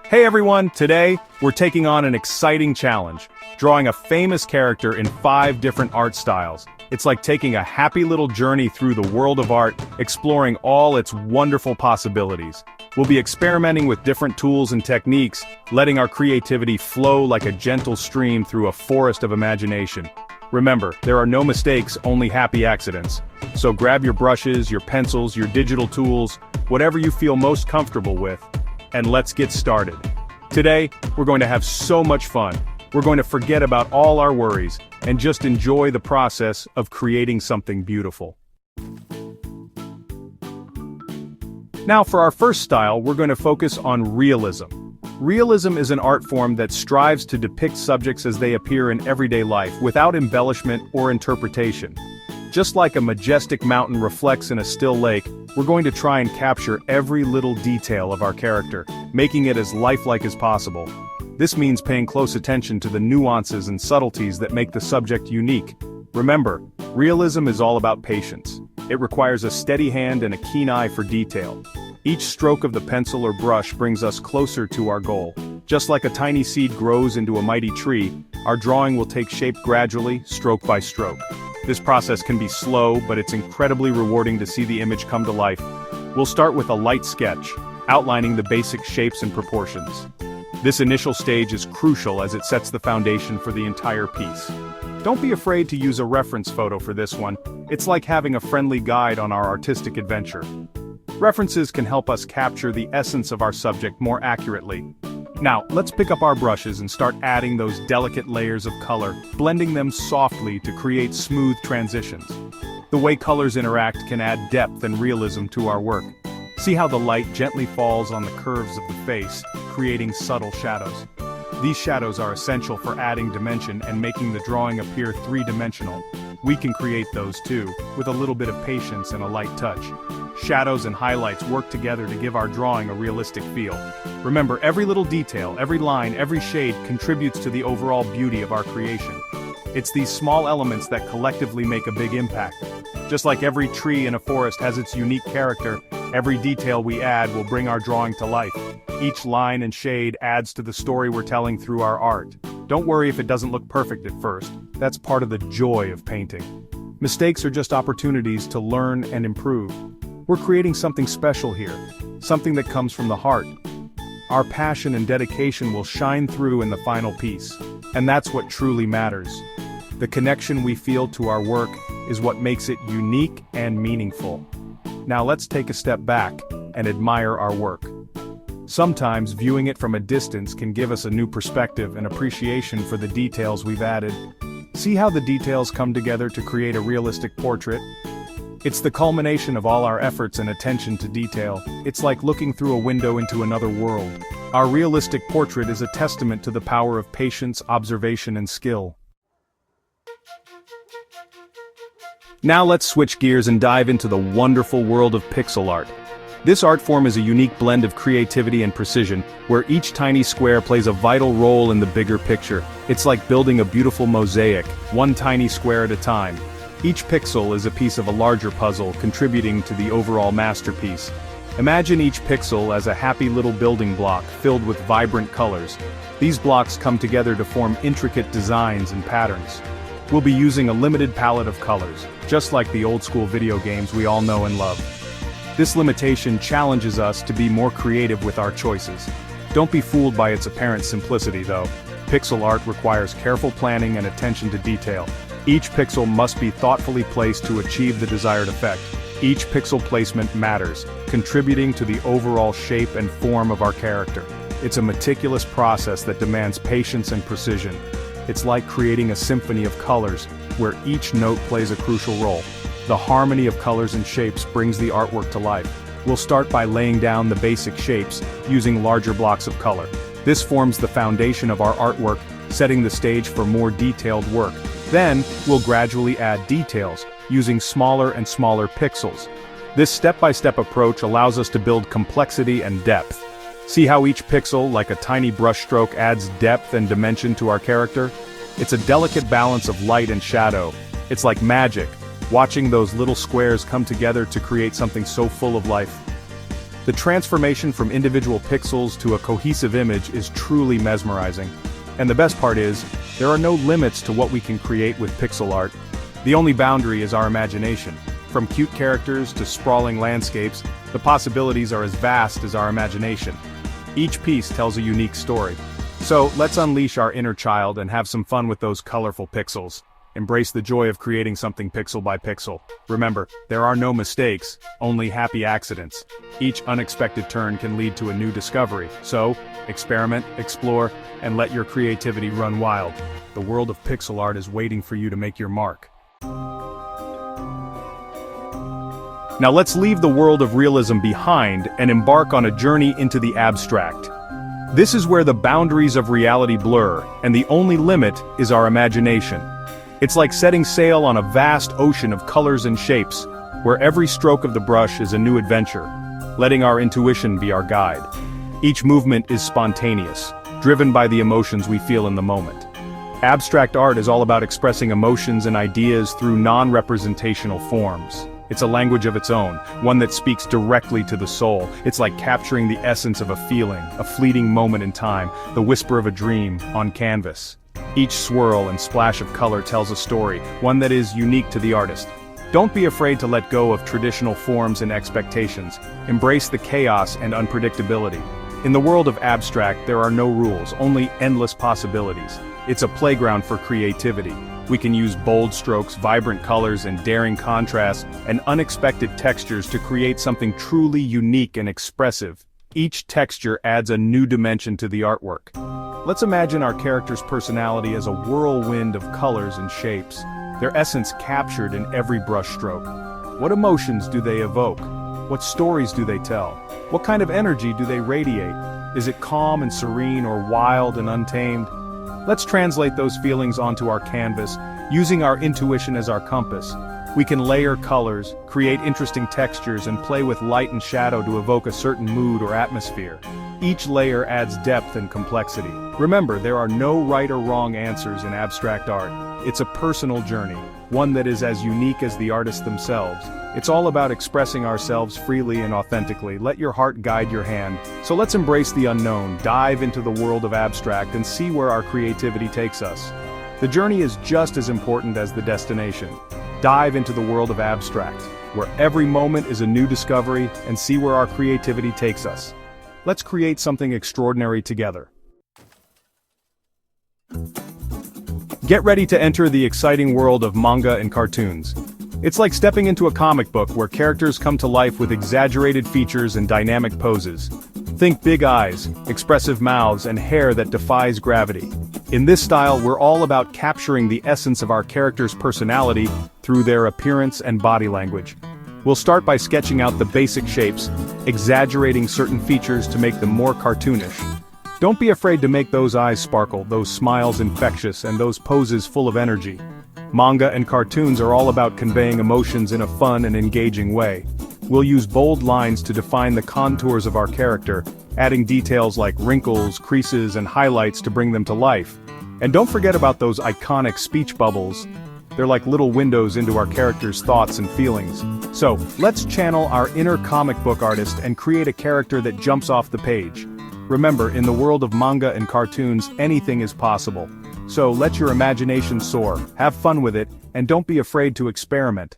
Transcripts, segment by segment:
Hey everyone, today, we're taking on an exciting challenge, drawing a famous character in 5 different art styles. It's like taking a happy little journey through the world of art, exploring all its wonderful possibilities. We'll be experimenting with different tools and techniques, letting our creativity flow like a gentle stream through a forest of imagination. Remember, there are no mistakes, only happy accidents. So grab your brushes, your pencils, your digital tools, whatever you feel most comfortable with, and let's get started. Today, we're going to have so much fun. We're going to forget about all our worries and just enjoy the process of creating something beautiful. Now for our first style, we're going to focus on realism. Realism is an art form that strives to depict subjects as they appear in everyday life without embellishment or interpretation. Just like a majestic mountain reflects in a still lake, we're going to try and capture every little detail of our character, making it as lifelike as possible. This means paying close attention to the nuances and subtleties that make the subject unique. Remember, realism is all about patience. It requires a steady hand and a keen eye for detail. Each stroke of the pencil or brush brings us closer to our goal. Just like a tiny seed grows into a mighty tree, our drawing will take shape gradually, stroke by stroke. This process can be slow, but it's incredibly rewarding to see the image come to life. We'll start with a light sketch, outlining the basic shapes and proportions. This initial stage is crucial as it sets the foundation for the entire piece. Don't be afraid to use a reference photo for this one. It's like having a friendly guide on our artistic adventure. References can help us capture the essence of our subject more accurately. Now, let's pick up our brushes and start adding those delicate layers of color, blending them softly to create smooth transitions. The way colors interact can add depth and realism to our work. See how the light gently falls on the curves of the face, creating subtle shadows. These shadows are essential for adding dimension and making the drawing appear three-dimensional. We can create those too, with a little bit of patience and a light touch. Shadows and highlights work together to give our drawing a realistic feel. Remember, every little detail, every line, every shade contributes to the overall beauty of our creation. It's these small elements that collectively make a big impact. Just like every tree in a forest has its unique character, every detail we add will bring our drawing to life. Each line and shade adds to the story we're telling through our art. Don't worry if it doesn't look perfect at first. That's part of the joy of painting. Mistakes are just opportunities to learn and improve. We're creating something special here, something that comes from the heart. Our passion and dedication will shine through in the final piece, and that's what truly matters. The connection we feel to our work is what makes it unique and meaningful. Now let's take a step back and admire our work. Sometimes viewing it from a distance can give us a new perspective and appreciation for the details we've added. See how the details come together to create a realistic portrait? It's the culmination of all our efforts and attention to detail. It's like looking through a window into another world. Our realistic portrait is a testament to the power of patience, observation, and skill. Now let's switch gears and dive into the wonderful world of pixel art. This art form is a unique blend of creativity and precision, where each tiny square plays a vital role in the bigger picture. It's like building a beautiful mosaic, one tiny square at a time. Each pixel is a piece of a larger puzzle, contributing to the overall masterpiece. Imagine each pixel as a happy little building block filled with vibrant colors. These blocks come together to form intricate designs and patterns. We'll be using a limited palette of colors, just like the old-school video games we all know and love. This limitation challenges us to be more creative with our choices. Don't be fooled by its apparent simplicity, though. Pixel art requires careful planning and attention to detail. Each pixel must be thoughtfully placed to achieve the desired effect. Each pixel placement matters, contributing to the overall shape and form of our character. It's a meticulous process that demands patience and precision. It's like creating a symphony of colors, where each note plays a crucial role. The harmony of colors and shapes brings the artwork to life. We'll start by laying down the basic shapes, using larger blocks of color. This forms the foundation of our artwork, setting the stage for more detailed work. Then, we'll gradually add details, using smaller and smaller pixels. This step-by-step approach allows us to build complexity and depth. See how each pixel, like a tiny brushstroke, adds depth and dimension to our character? It's a delicate balance of light and shadow. It's like magic, watching those little squares come together to create something so full of life. The transformation from individual pixels to a cohesive image is truly mesmerizing. And the best part is, there are no limits to what we can create with pixel art. The only boundary is our imagination. From cute characters to sprawling landscapes, the possibilities are as vast as our imagination. Each piece tells a unique story. So, let's unleash our inner child and have some fun with those colorful pixels. Embrace the joy of creating something pixel by pixel. Remember, there are no mistakes, only happy accidents. Each unexpected turn can lead to a new discovery. So, experiment, explore, and let your creativity run wild. The world of pixel art is waiting for you to make your mark. Now let's leave the world of realism behind and embark on a journey into the abstract. This is where the boundaries of reality blur, and the only limit is our imagination. It's like setting sail on a vast ocean of colors and shapes, where every stroke of the brush is a new adventure, letting our intuition be our guide. Each movement is spontaneous, driven by the emotions we feel in the moment. Abstract art is all about expressing emotions and ideas through non-representational forms. It's a language of its own, one that speaks directly to the soul. It's like capturing the essence of a feeling, a fleeting moment in time, the whisper of a dream, on canvas. Each swirl and splash of color tells a story, one that is unique to the artist. Don't be afraid to let go of traditional forms and expectations. Embrace the chaos and unpredictability. In the world of abstract, there are no rules, only endless possibilities. It's a playground for creativity. We can use bold strokes, vibrant colors, and daring contrasts, and unexpected textures to create something truly unique and expressive. Each texture adds a new dimension to the artwork. Let's imagine our character's personality as a whirlwind of colors and shapes, their essence captured in every brushstroke. What emotions do they evoke? What stories do they tell? What kind of energy do they radiate? Is it calm and serene or wild and untamed? Let's translate those feelings onto our canvas, using our intuition as our compass. We can layer colors, create interesting textures, and play with light and shadow to evoke a certain mood or atmosphere. Each layer adds depth and complexity. Remember, there are no right or wrong answers in abstract art. It's a personal journey, one that is as unique as the artists themselves. It's all about expressing ourselves freely and authentically. Let your heart guide your hand. So let's embrace the unknown, dive into the world of abstract, and see where our creativity takes us. The journey is just as important as the destination. Dive into the world of abstract, where every moment is a new discovery, and see where our creativity takes us. Let's create something extraordinary together. Get ready to enter the exciting world of manga and cartoons. It's like stepping into a comic book where characters come to life with exaggerated features and dynamic poses. Think big eyes, expressive mouths, and hair that defies gravity. In this style, we're all about capturing the essence of our character's personality through their appearance and body language. We'll start by sketching out the basic shapes, exaggerating certain features to make them more cartoonish. Don't be afraid to make those eyes sparkle, those smiles infectious, and those poses full of energy. Manga and cartoons are all about conveying emotions in a fun and engaging way. We'll use bold lines to define the contours of our character, adding details like wrinkles, creases, and highlights to bring them to life. And don't forget about those iconic speech bubbles. They're like little windows into our character's thoughts and feelings. So, let's channel our inner comic book artist and create a character that jumps off the page. Remember, in the world of manga and cartoons, anything is possible. So let your imagination soar, have fun with it, and don't be afraid to experiment.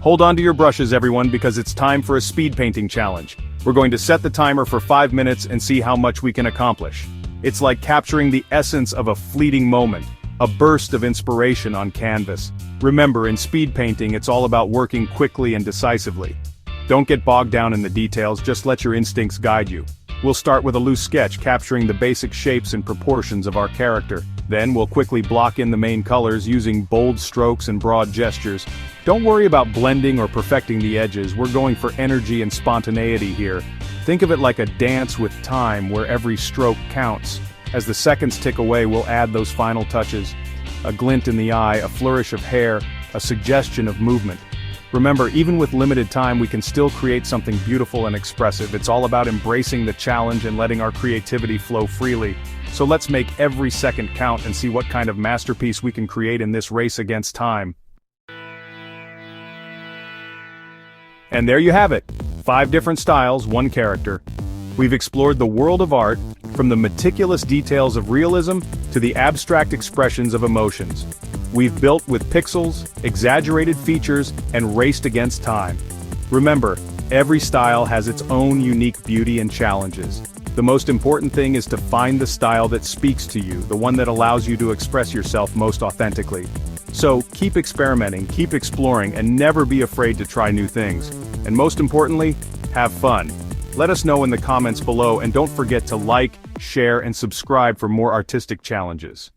Hold on to your brushes, everyone, because it's time for a speed painting challenge. We're going to set the timer for 5 minutes and see how much we can accomplish. It's like capturing the essence of a fleeting moment, a burst of inspiration on canvas. Remember, in speed painting, it's all about working quickly and decisively. Don't get bogged down in the details, just let your instincts guide you. We'll start with a loose sketch capturing the basic shapes and proportions of our character. Then we'll quickly block in the main colors using bold strokes and broad gestures. Don't worry about blending or perfecting the edges, we're going for energy and spontaneity here. Think of it like a dance with time where every stroke counts. As the seconds tick away, we'll add those final touches. A glint in the eye, a flourish of hair, a suggestion of movement. Remember, even with limited time, we can still create something beautiful and expressive. It's all about embracing the challenge and letting our creativity flow freely. So let's make every second count and see what kind of masterpiece we can create in this race against time. And there you have it. 5 different styles, 1 character. We've explored the world of art, from the meticulous details of realism to the abstract expressions of emotions. We've built with pixels, exaggerated features, and raced against time. Remember, every style has its own unique beauty and challenges. The most important thing is to find the style that speaks to you, the one that allows you to express yourself most authentically. So, keep experimenting, keep exploring, and never be afraid to try new things. And most importantly, have fun. Let us know in the comments below, and don't forget to like, share, and subscribe for more artistic challenges.